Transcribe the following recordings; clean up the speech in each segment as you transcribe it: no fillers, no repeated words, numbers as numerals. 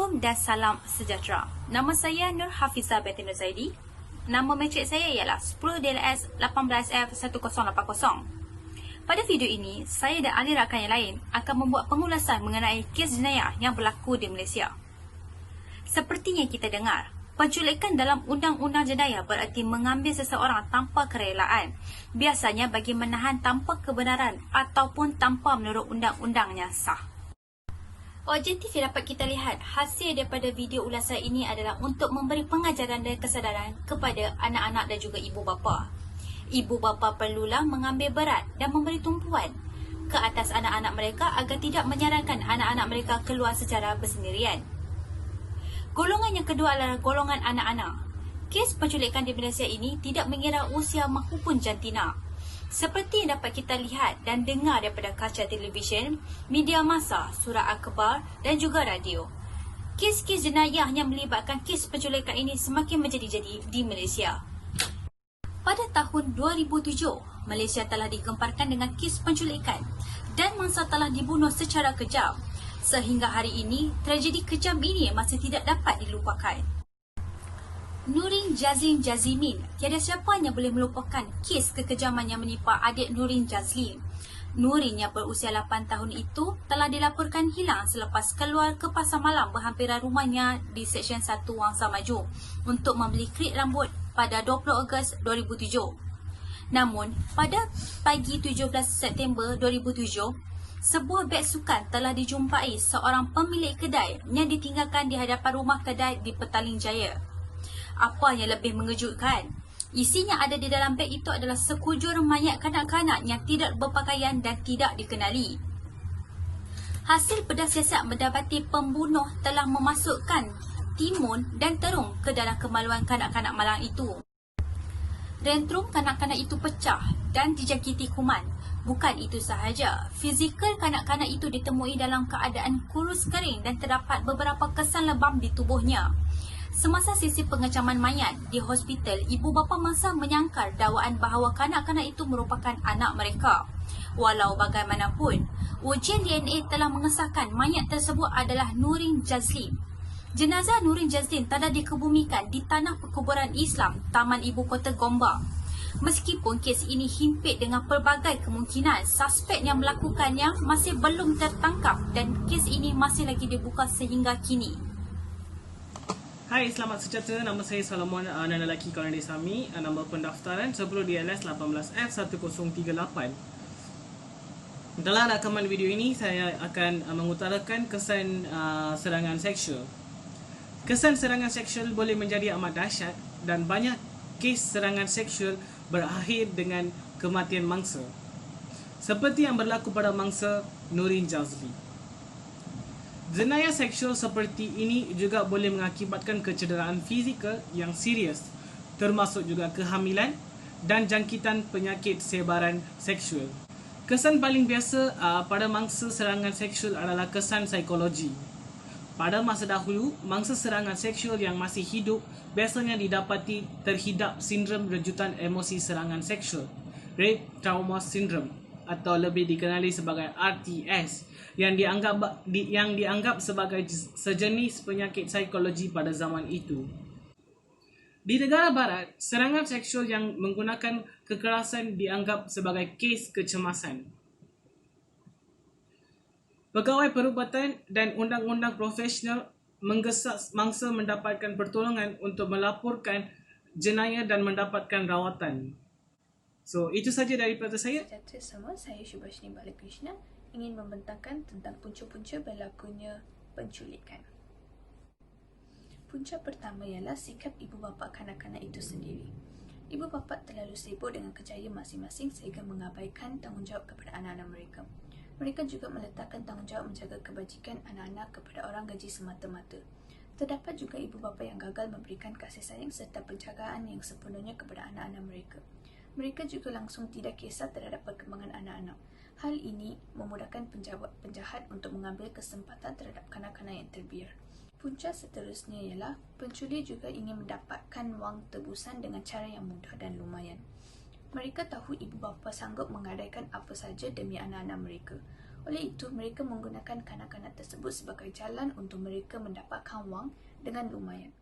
Assalamualaikum dan salam sejahtera. Nama saya Nur Hafizah binti Nur Zaidi. Nama matrik saya ialah 10 DLS 18F1080. Pada video ini, saya dan ahli rakan yang lain akan membuat pengulasan mengenai kes jenayah yang berlaku di Malaysia. Seperti yang kita dengar, penculikan dalam undang-undang jenayah berarti mengambil seseorang tanpa kerelaan, biasanya bagi menahan tanpa kebenaran ataupun tanpa menurut undang-undangnya sah. Objektif yang dapat kita lihat hasil daripada video ulasan ini adalah untuk memberi pengajaran dan kesedaran kepada anak-anak dan juga ibu bapa. Ibu bapa perlulah mengambil berat dan memberi tumpuan ke atas anak-anak mereka agar tidak menyarankan anak-anak mereka keluar secara bersendirian. Golongan yang kedua adalah golongan anak-anak. Kes penculikan di Malaysia ini tidak mengira usia maupun jantina. Seperti yang dapat kita lihat dan dengar daripada kaca televisyen, media massa, surat akhbar dan juga radio. Kes-kes jenayah yang melibatkan kes penculikan ini semakin menjadi-jadi di Malaysia. Pada tahun 2007, Malaysia telah digemparkan dengan kes penculikan dan mangsa telah dibunuh secara kejam. Sehingga hari ini, tragedi kejam ini masih tidak dapat dilupakan. Nurin Jazlin Jazimin, tiada siapa yang boleh melupakan kes kekejaman yang menimpa adik Nurin Jazlin. Nurin yang berusia 8 tahun itu telah dilaporkan hilang selepas keluar ke pasar malam berhampiran rumahnya di Seksyen 1 Wangsa Maju untuk membeli krit rambut pada 20 Ogos 2007. Namun, pada pagi 17 September 2007, sebuah beg sukan telah dijumpai seorang pemilik kedai yang ditinggalkan di hadapan rumah kedai di Petaling Jaya. Apa yang lebih mengejutkan, isinya ada di dalam beg itu adalah sekujur mayat kanak-kanak yang tidak berpakaian dan tidak dikenali. Hasil bedah siasat mendapati pembunuh telah memasukkan timun dan terung ke dalam kemaluan kanak-kanak malang itu. Rentrum kanak-kanak itu pecah dan dijangkiti kuman. Bukan itu sahaja, fizikal kanak-kanak itu ditemui dalam keadaan kurus kering dan terdapat beberapa kesan lebam di tubuhnya. Semasa sesi pengecaman mayat di hospital, ibu bapa mangsa menyangkal dakwaan bahawa kanak-kanak itu merupakan anak mereka. Walau bagaimanapun, ujian DNA telah mengesahkan mayat tersebut adalah Nurin Jazlin. Jenazah Nurin Jazlin telah dikebumikan di tanah perkuburan Islam Taman Ibu Kota Gombak. Meskipun kes ini himpit dengan pelbagai kemungkinan, suspek yang melakukannya masih belum tertangkap dan kes ini masih lagi dibuka sehingga kini. Hai, selamat sejahtera. Nama saya Solomon dan lelaki kawalan desa Sami. Nombor pendaftaran 10 DLS 18F1038. Dalam rakaman video ini, saya akan mengutarakan kesan serangan seksual. Kesan serangan seksual boleh menjadi amat dahsyat dan banyak kes serangan seksual berakhir dengan kematian mangsa. Seperti yang berlaku pada mangsa Nurin Jazlin. Jenayah seksual seperti ini juga boleh mengakibatkan kecederaan fizikal yang serius, termasuk juga kehamilan dan jangkitan penyakit sebaran seksual. Kesan paling biasa pada mangsa serangan seksual adalah kesan psikologi. Pada masa dahulu, mangsa serangan seksual yang masih hidup biasanya didapati terhidap sindrom rejutan emosi serangan seksual, Rape Trauma Syndrome, atau lebih dikenali sebagai RTS, yang dianggap sebagai sejenis penyakit psikologi pada zaman itu. Di negara barat, serangan seksual yang menggunakan kekerasan dianggap sebagai kes kecemasan. Pegawai perubatan dan undang-undang profesional menggesak mangsa mendapatkan pertolongan untuk melaporkan jenayah dan mendapatkan rawatan. So, itu saja daripada saya. Sejahtera semua, saya Shubhashini Balakrishna ingin membentangkan tentang punca-punca berlakunya penculikan. Punca pertama ialah sikap ibu bapa kanak-kanak itu sendiri. Ibu bapa terlalu sibuk dengan kerjaya masing-masing sehingga mengabaikan tanggungjawab kepada anak-anak mereka. Mereka juga meletakkan tanggungjawab menjaga kebajikan anak-anak kepada orang gaji semata-mata. Terdapat juga ibu bapa yang gagal memberikan kasih sayang serta penjagaan yang sepenuhnya kepada anak-anak mereka. Mereka juga langsung tidak kisah terhadap perkembangan anak-anak. Hal ini memudahkan penjahat untuk mengambil kesempatan terhadap kanak-kanak yang terbiar. Punca seterusnya ialah pencuri juga ingin mendapatkan wang tebusan dengan cara yang mudah dan lumayan. Mereka tahu ibu bapa sanggup menggadaikan apa saja demi anak-anak mereka. Oleh itu, mereka menggunakan kanak-kanak tersebut sebagai jalan untuk mereka mendapatkan wang dengan lumayan.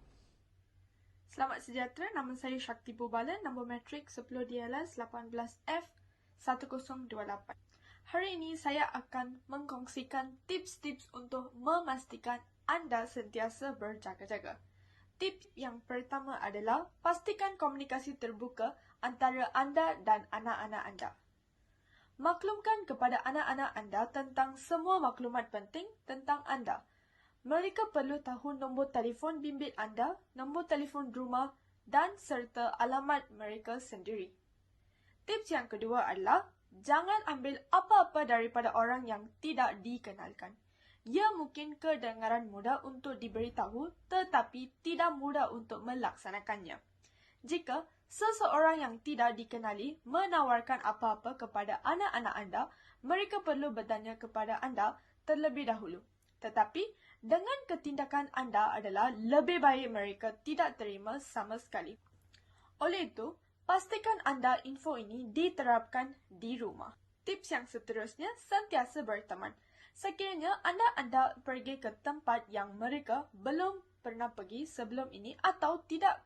Selamat sejahtera, nama saya Shakti Pubalan, nombor matrik 10 DLS 18F 1028. Hari ini saya akan mengkongsikan tips-tips untuk memastikan anda sentiasa berjaga-jaga. Tips yang pertama adalah pastikan komunikasi terbuka antara anda dan anak-anak anda. Maklumkan kepada anak-anak anda tentang semua maklumat penting tentang anda. Mereka perlu tahu nombor telefon bimbit anda, nombor telefon rumah dan serta alamat mereka sendiri. Tips yang kedua adalah jangan ambil apa-apa daripada orang yang tidak dikenalkan. Ia mungkin kedengaran mudah untuk diberitahu tetapi tidak mudah untuk melaksanakannya. Jika seseorang yang tidak dikenali menawarkan apa-apa kepada anak-anak anda, mereka perlu bertanya kepada anda terlebih dahulu. Tetapi, dengan ketindakan anda adalah lebih baik mereka tidak terima sama sekali. Oleh itu, pastikan anda info ini diterapkan di rumah. Tips yang seterusnya, sentiasa berteman. Sekiranya anda pergi ke tempat yang mereka belum pernah pergi sebelum ini atau tidak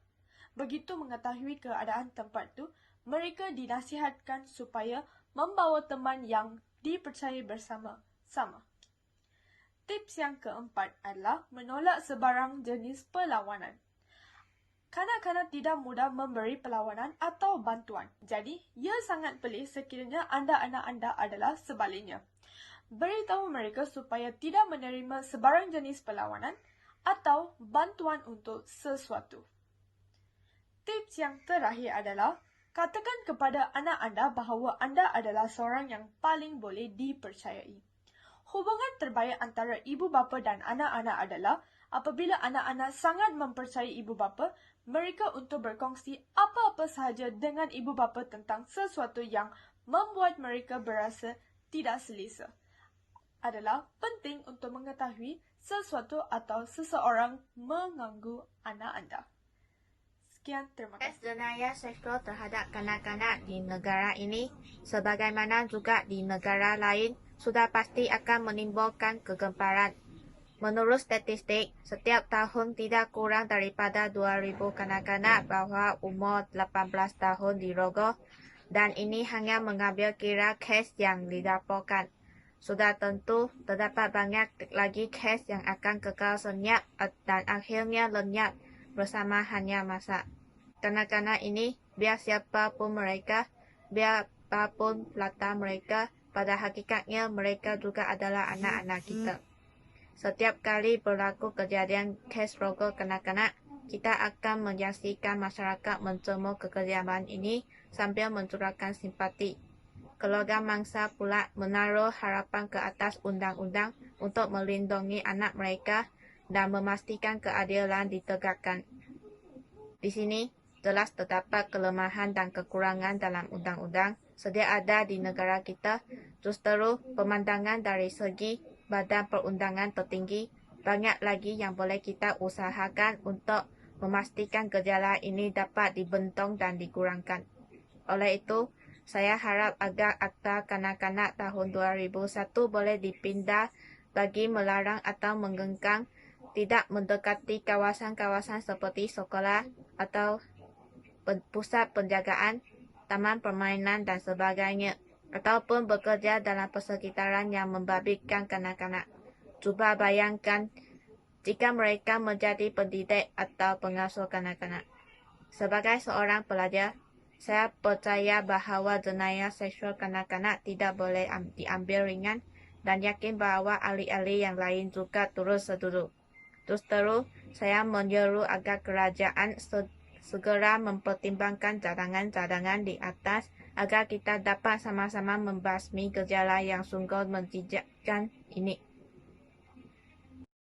begitu mengetahui keadaan tempat itu, mereka dinasihatkan supaya membawa teman yang dipercayai bersama-sama. Tips yang keempat adalah menolak sebarang jenis perlawanan. Kanak-kanak tidak mudah memberi perlawanan atau bantuan. Jadi, ia sangat pelik sekiranya anak anda adalah sebaliknya. Beritahu mereka supaya tidak menerima sebarang jenis perlawanan atau bantuan untuk sesuatu. Tips yang terakhir adalah katakan kepada anak anda bahawa anda adalah seorang yang paling boleh dipercayai. Hubungan terbaik antara ibu bapa dan anak-anak adalah apabila anak-anak sangat mempercayai ibu bapa, mereka untuk berkongsi apa-apa sahaja dengan ibu bapa tentang sesuatu yang membuat mereka berasa tidak selesa. Adalah penting untuk mengetahui sesuatu atau seseorang mengganggu anak anda. Sekian, terima kasih. Jenayah seksual terhadap kanak-kanak di negara ini, sebagaimana juga di negara lain, sudah pasti akan menimbulkan kegemparan. Menurut statistik, setiap tahun tidak kurang daripada 2.000 kanak-kanak bawah umur 18 tahun dirogoh, dan ini hanya mengambil kira kes yang dilaporkan. Sudah tentu, terdapat banyak lagi kes yang akan kekal senyap dan akhirnya lenyap bersama hanya masa. Kanak-kanak ini, biar siapapun mereka, biarpun latar mereka, pada hakikatnya mereka juga adalah anak-anak kita. Setiap kali berlaku kejadian kes rogol kanak-kanak, kita akan menyaksikan masyarakat mencemooh kekediaman ini sambil mencurahkan simpati. Keluarga mangsa pula menaruh harapan ke atas undang-undang untuk melindungi anak mereka dan memastikan keadilan ditegakkan. Di sini, jelas terdapat kelemahan dan kekurangan dalam undang-undang sedia ada di negara kita. Justru pemandangan dari segi badan perundangan tertinggi, banyak lagi yang boleh kita usahakan untuk memastikan gejala ini dapat dibentong dan dikurangkan. Oleh itu, saya harap agar Akta Kanak-kanak tahun 2001 boleh dipindah bagi melarang atau menggenggang tidak mendekati kawasan-kawasan seperti sekolah atau pusat penjagaan, taman permainan dan sebagainya, ataupun bekerja dalam persekitaran yang membabitkan kanak-kanak. Cuba bayangkan jika mereka menjadi pendidik atau pengasuh kanak-kanak. Sebagai seorang pelajar, saya percaya bahawa jenayah seksual kanak-kanak tidak boleh diambil ringan dan yakin bahawa ahli-ahli yang lain juga turut setuju. Justru, saya menyeru agar kerajaan segera mempertimbangkan cadangan-cadangan di atas agar kita dapat sama-sama membasmi gejala yang sungguh menjijikkan ini.